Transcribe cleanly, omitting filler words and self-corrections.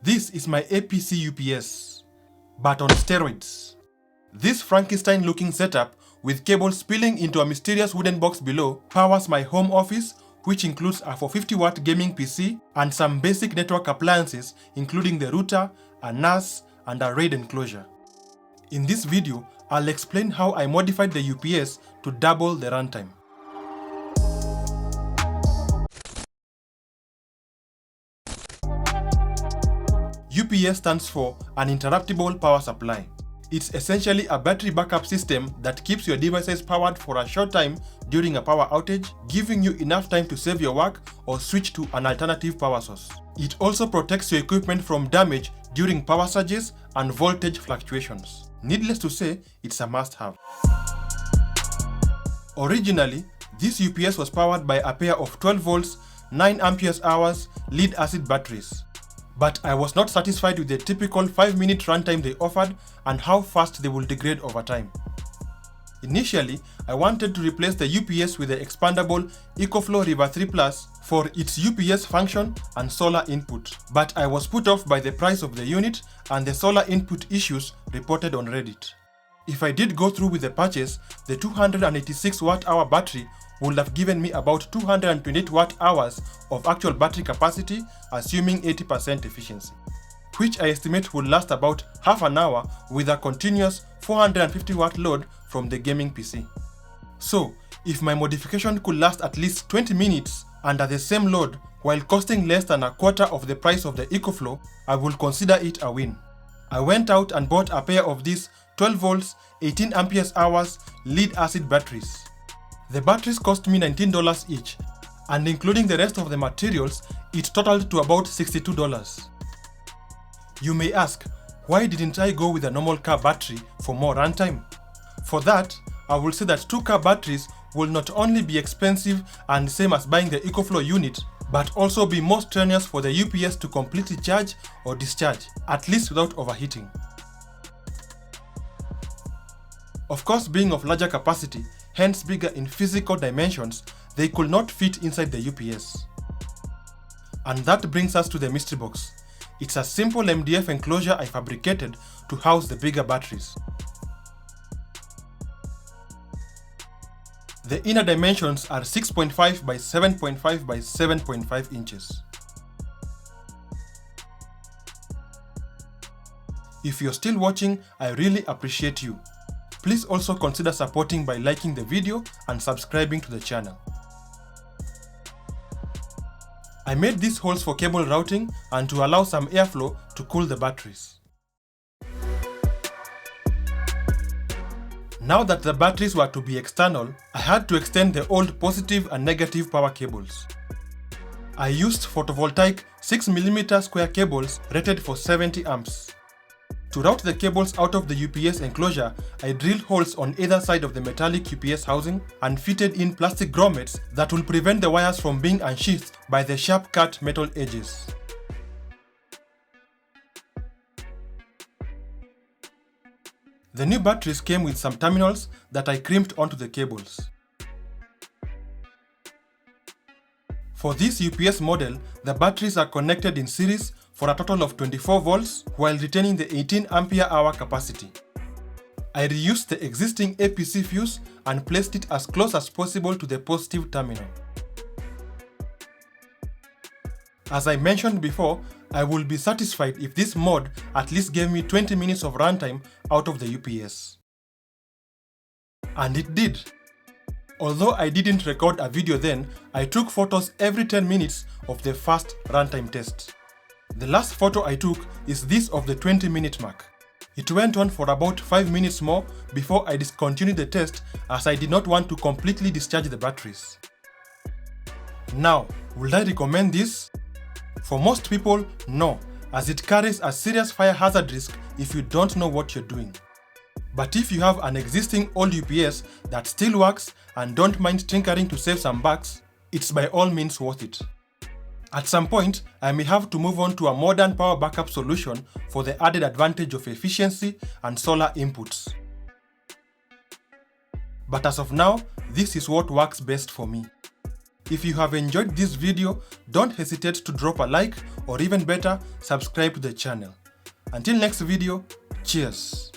This is my APC UPS, but on steroids. This Frankenstein-looking setup, with cables spilling into a mysterious wooden box below, powers my home office, which includes a 450-watt gaming PC and some basic network appliances including the router, a NAS, and a RAID enclosure. In this video, I'll explain how I modified the UPS to double the runtime. UPS stands for Uninterruptible Power Supply. It's essentially a battery backup system that keeps your devices powered for a short time during a power outage, giving you enough time to save your work or switch to an alternative power source. It also protects your equipment from damage during power surges and voltage fluctuations. Needless to say, it's a must-have. Originally, this UPS was powered by a pair of 12 volts, 9 ampere hours lead-acid batteries. But I was not satisfied with the typical 5-minute runtime they offered and how fast they will degrade over time. Initially, I wanted to replace the UPS with the expandable EcoFlow River 3 Plus for its UPS function and solar input, but I was put off by the price of the unit and the solar input issues reported on Reddit. If I did go through with the purchase, the 286 watt-hour battery would have given me about 228 watt-hours of actual battery capacity, assuming 80% efficiency, which I estimate would last about half an hour with a continuous 450 watt load from the gaming PC. So, if my modification could last at least 20 minutes under the same load while costing less than a quarter of the price of the EcoFlow, I would consider it a win. I went out and bought a pair of these 12 volts, 18 ampere hours lead-acid batteries. The batteries cost me $19 each, and including the rest of the materials, it totaled to about $62. You may ask, why didn't I go with a normal car battery for more runtime? For that, I will say that 2-car batteries will not only be expensive and same as buying the EcoFlow unit, but also be more strenuous for the UPS to completely charge or discharge, at least without overheating. Of course, being of larger capacity, hence bigger in physical dimensions, they could not fit inside the UPS. And that brings us to the mystery box. It's a simple MDF enclosure I fabricated to house the bigger batteries. The inner dimensions are 6.5 by 7.5 by 7.5 inches. If you're still watching, I really appreciate you. Please also consider supporting by liking the video and subscribing to the channel. I made these holes for cable routing and to allow some airflow to cool the batteries. Now that the batteries were to be external, I had to extend the old positive and negative power cables. I used photovoltaic 6mm square cables rated for 70 amps. To route the cables out of the UPS enclosure, I drilled holes on either side of the metallic UPS housing and fitted in plastic grommets that will prevent the wires from being unsheathed by the sharp-cut metal edges. The new batteries came with some terminals that I crimped onto the cables. For this UPS model, the batteries are connected in series for a total of 24 volts while retaining the 18 ampere hour capacity. I reused the existing APC fuse and placed it as close as possible to the positive terminal. As I mentioned before, I will be satisfied if this mod at least gave me 20 minutes of runtime out of the UPS. And it did. Although I didn't record a video then, I took photos every 10 minutes of the first runtime test. The last photo I took is this of the 20-minute mark. It went on for about 5 minutes more before I discontinued the test as I did not want to completely discharge the batteries. Now, would I recommend this? For most people, no, as it carries a serious fire hazard risk if you don't know what you're doing. But if you have an existing old UPS that still works and don't mind tinkering to save some bucks, it's by all means worth it. At some point, I may have to move on to a modern power backup solution for the added advantage of efficiency and solar inputs. But as of now, this is what works best for me. If you have enjoyed this video, don't hesitate to drop a like or even better, subscribe to the channel. Until next video, cheers!